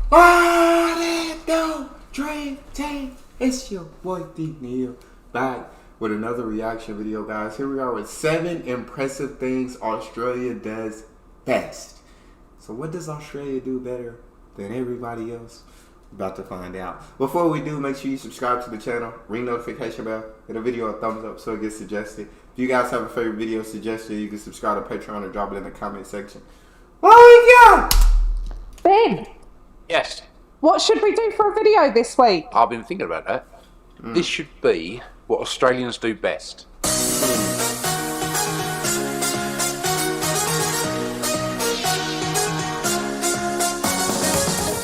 What it do? Dream team. It's your boy D Neal back with another reaction video, guys. Here we are with 7 impressive things Australia does best. So what does Australia do better than everybody else? About to find out. Before we do, make sure you subscribe to the channel, ring notification bell, give the video a thumbs up so it gets suggested. If you guys have a favorite video suggestion, you can subscribe to Patreon or drop it in the comment section. What we got? Ben, Yes, what should we do for a video this week? I've been thinking about that. This should be what Australians do best.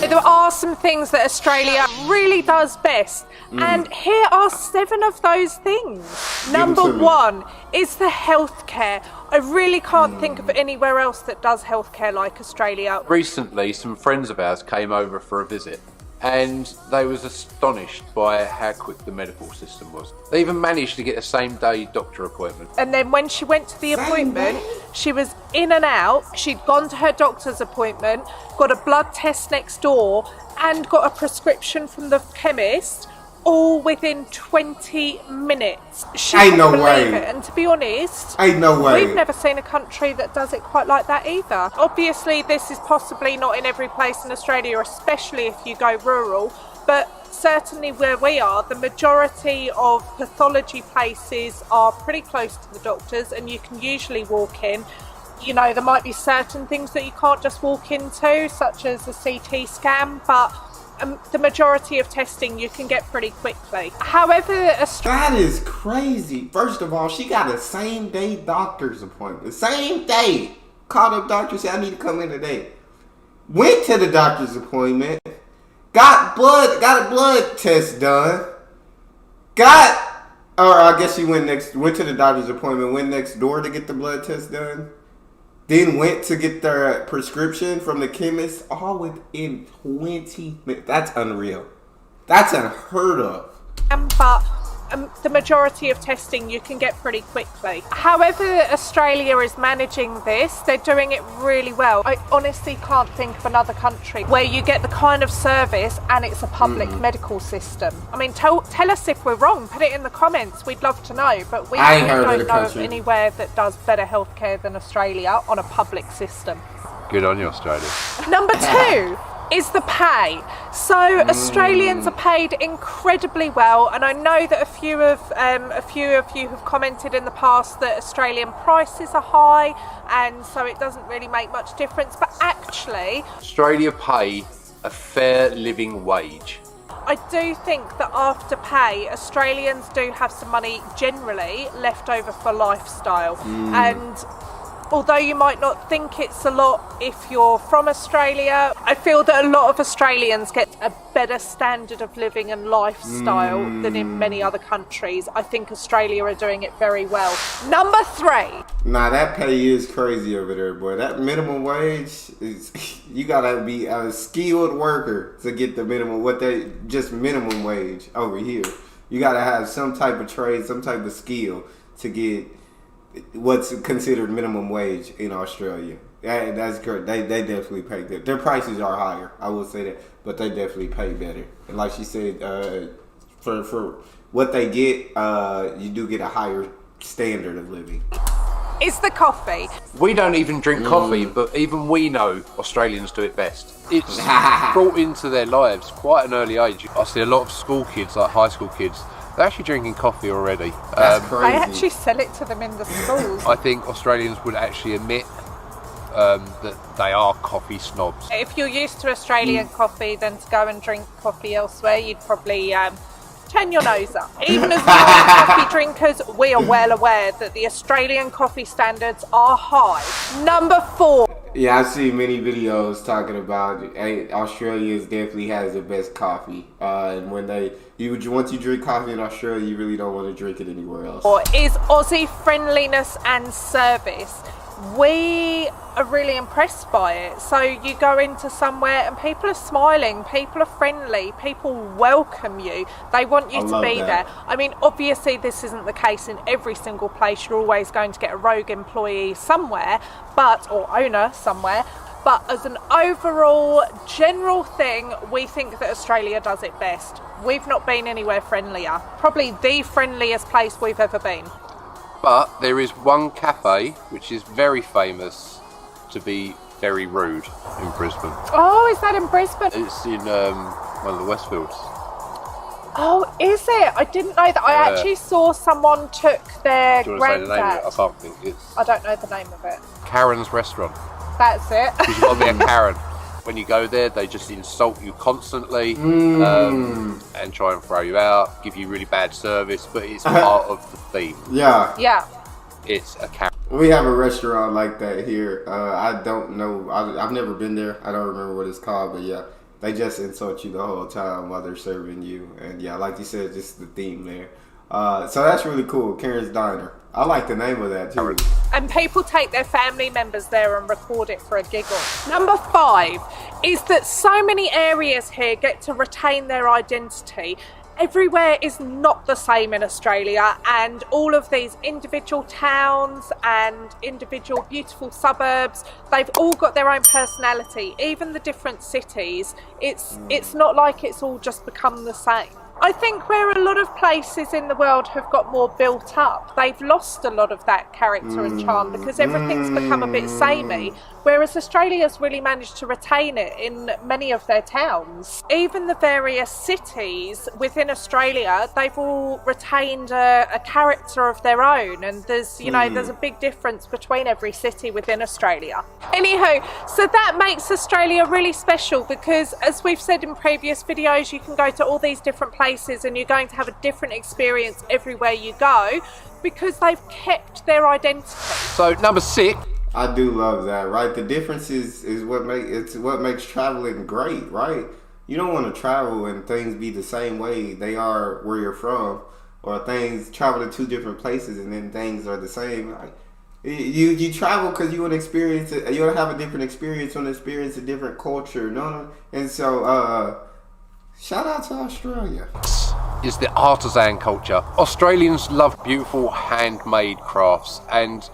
There are some things that Australia really does best, and here are 7 of those things. Number 1 is the healthcare. I really can't think of anywhere else that does healthcare like Australia. Recently, some friends of ours came over for a visit, and they was astonished by how quick the medical system was. They even managed to get a same-day doctor appointment. And then when she went to the appointment, she was in and out. She'd gone to her doctor's appointment, got a blood test next door, and got a prescription from the chemist, all within 20 minutes. She Ain't no couldn't way. believe it. And to be honest, Ain't no way. we've never seen a country that does it quite like that either. Obviously, this is possibly not in every place in Australia, especially if you go rural, but certainly where we are, the majority of pathology places are pretty close to the doctors, and you can usually walk in. You know, there might be certain things that you can't just walk into, such as a CT scan, but the majority of testing you can get pretty quickly. However, That is crazy. First of all, she got a same day doctor's appointment. Same day. Called up doctor, said I need to come in today. Went to the doctor's appointment. Got a blood test done. I guess she went to the doctor's appointment, went next door to get the blood test done. Then went to get their prescription from the chemist, all within 20 minutes. That's unreal. That's unheard of. but the majority of testing you can get pretty quickly. However, Australia is managing this. They're doing it really well. I honestly can't think of another country where you get the kind of service and it's a public medical system. I mean, tell us if we're wrong. Put it in the comments. We'd love to know. But we I ain't heard of don't the know of country. anywhere that does better healthcare than Australia on a public system. Good on you, Australia. Number 2 is the pay. So Australians are paid incredibly well, and I know that a few of you have commented in the past that Australian prices are high, and so it doesn't really make much difference. But actually, Australia pay a fair living wage. I do think that after pay, Australians do have some money generally left over for lifestyle. And although you might not think it's a lot if you're from Australia, I feel that a lot of Australians get a better standard of living and lifestyle than in many other countries. I think Australia are doing it very well. Number 3. Nah, that pay is crazy over there, boy. That minimum wage is, you gotta be a skilled worker to get the minimum, just minimum wage over here. You gotta have some type of trade, some type of skill to get what's considered minimum wage in Australia. That's correct. They definitely pay good. Their prices are higher, I will say that, but they definitely pay better. And like she said, for what they get, you do get a higher standard of living. Is the coffee. We don't even drink coffee, but even we know Australians do it best. It's brought into their lives quite an early age. I see a lot of school kids, like high school kids, they're actually drinking coffee already. That's crazy. They actually sell it to them in the schools. I think Australians would actually admit that they are coffee snobs. If you're used to Australian coffee, then to go and drink coffee elsewhere, you'd probably turn your nose up. Even as coffee drinkers, we are well aware that the Australian coffee standards are high. Number 4. Yeah, I see many videos talking about Australia definitely has the best coffee. And once you drink coffee in Australia, you really don't want to drink it anywhere else. Or is Aussie friendliness and service. We are really impressed by it. So you go into somewhere and people are smiling, people are friendly, people welcome you, they want you to be there. I mean, obviously this isn't the case in every single place. You're always going to get a rogue employee somewhere, or owner somewhere, But as an overall general thing, we think that Australia does it best. We've not been anywhere friendlier. Probably the friendliest place we've ever been. But there is one cafe which is very famous to be very rude in Brisbane. Oh, is that in Brisbane? It's in one of the Westfields. Oh, is it? I didn't know that. I actually saw someone took their Do you want to say the name of it? I granddad. can't think. It's I don't know the name of it. Karen's Restaurant. That's it. You've got to be a Karen. When you go there, they just insult you constantly and try and throw you out, give you really bad service, but it's part of the theme. Yeah. Yeah. It's a Karen. We have a restaurant like that here. I don't know. I've never been there. I don't remember what it's called, but yeah, they just insult you the whole time while they're serving you. And yeah, like you said, just the theme there. So that's really cool. Karen's Diner. I like the name of that too. And people take their family members there and record it for a giggle. Number 5 is that so many areas here get to retain their identity. Everywhere is not the same in Australia, and all of these individual towns and individual beautiful suburbs, they've all got their own personality. Even the different cities, it's not like it's all just become the same. I think where a lot of places in the world have got more built up, they've lost a lot of that character and charm because everything's become a bit samey, whereas Australia's really managed to retain it in many of their towns. Even the various cities within Australia, they've all retained a character of their own, and there's, you know, there's a big difference between every city within Australia. Anywho, so that makes Australia really special because, as we've said in previous videos, you can go to all these different places and you're going to have a different experience everywhere you go because they've kept their identity. So number 6. I do love that, right? The difference is what makes traveling great, right? You don't want to travel and things be the same way they are where you're from, or things travel to 2 different places and then things are the same. Like, you travel because you want to experience it. You want to have a different experience, want to experience a different culture, and so shout out to Australia. Is the artisan culture. Australians love beautiful handmade crafts, and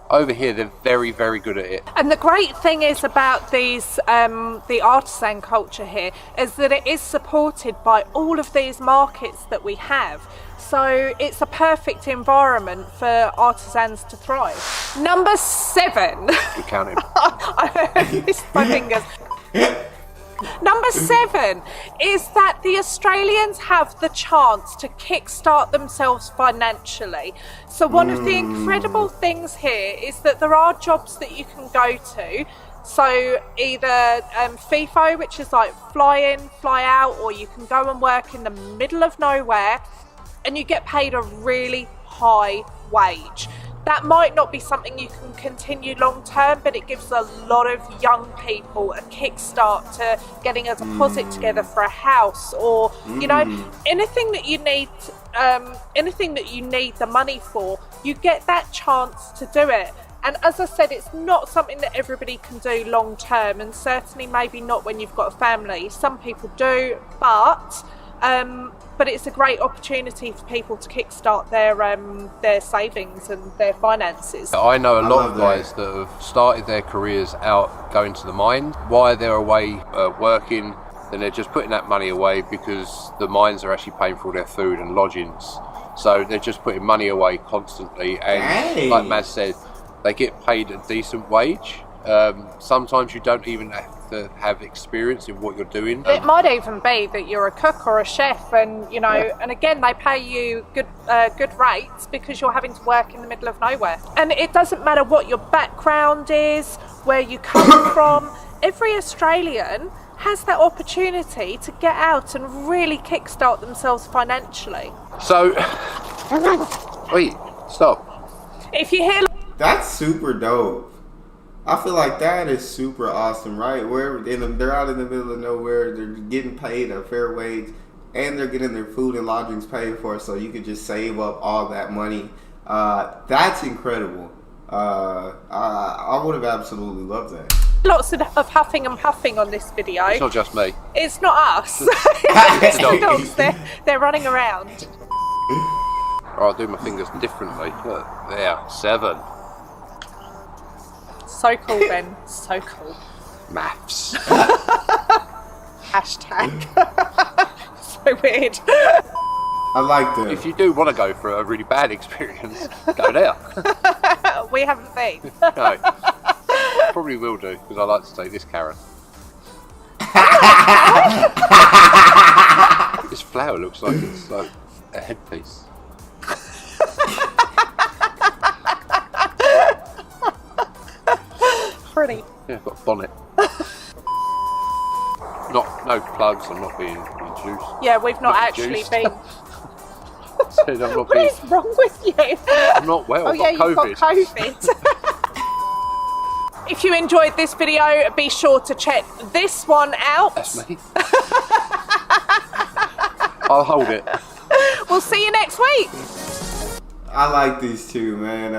over here they're very, very good at it. And the great thing is about these, the artisan culture here, is that it is supported by all of these markets that we have. So it's a perfect environment for artisans to thrive. Number 7. You're counting. I missed my fingers. Number 7 is that the Australians have the chance to kickstart themselves financially. So one of the incredible things here is that there are jobs that you can go to. So either FIFO, which is like fly in, fly out, or you can go and work in the middle of nowhere and you get paid a really high wage. That might not be something you can continue long term, but it gives a lot of young people a kickstart to getting a deposit together for a house, or you know, anything that you need the money for. You get that chance to do it. And as I said, it's not something that everybody can do long term, and certainly maybe not when you've got a family. Some people do, but it's a great opportunity for people to kickstart their savings and their finances. I know a lot of guys that have started their careers out going to the mine. While they're away working, then they're just putting that money away because the mines are actually paying for all their food and lodgings. So they're just putting money away constantly, and like Maz said, they get paid a decent wage. Sometimes you don't even have to have experience in what you're doing. It might even be that you're a cook or a chef, and you know, and again, they pay you good rates because you're having to work in the middle of nowhere. And it doesn't matter what your background is, where you come from. Every Australian has that opportunity to get out and really kickstart themselves financially. So, wait, stop. If you hear, That's super dope. I feel like that is super awesome, right? They're out in the middle of nowhere, they're getting paid a fair wage, and they're getting their food and lodgings paid for, so you could just save up all that money. That's incredible. I would have absolutely loved that. lots of huffing and puffing on this video. It's not just me. It's not us. It's the dogs. They're running around. I'll do my fingers differently. Look, there, 7. So cool, Ben. So cool. Maths. Hashtag. So weird. I like them. If you do want to go for a really bad experience, go there. We haven't been. No. Probably will do, because I like to take this Karen. This flower looks like it's like a headpiece. Pretty. Yeah, I've got a bonnet. No plugs, I'm not being induced. Yeah, we've not actually induced. been. Said I'm not What being, is wrong with you? I'm not well, Oh I've yeah, got you've COVID. got COVID. If you enjoyed this video, be sure to check this one out. That's me. I'll hold it. We'll see you next week. I like these two, man.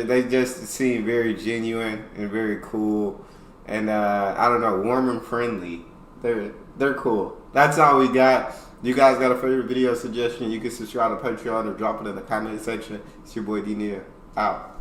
They just seem very genuine and very cool, and I don't know, warm and friendly. They're cool. That's all we got. You guys got a favorite video suggestion? You can subscribe to Patreon or drop it in the comment section. It's your boy D Neal. Out.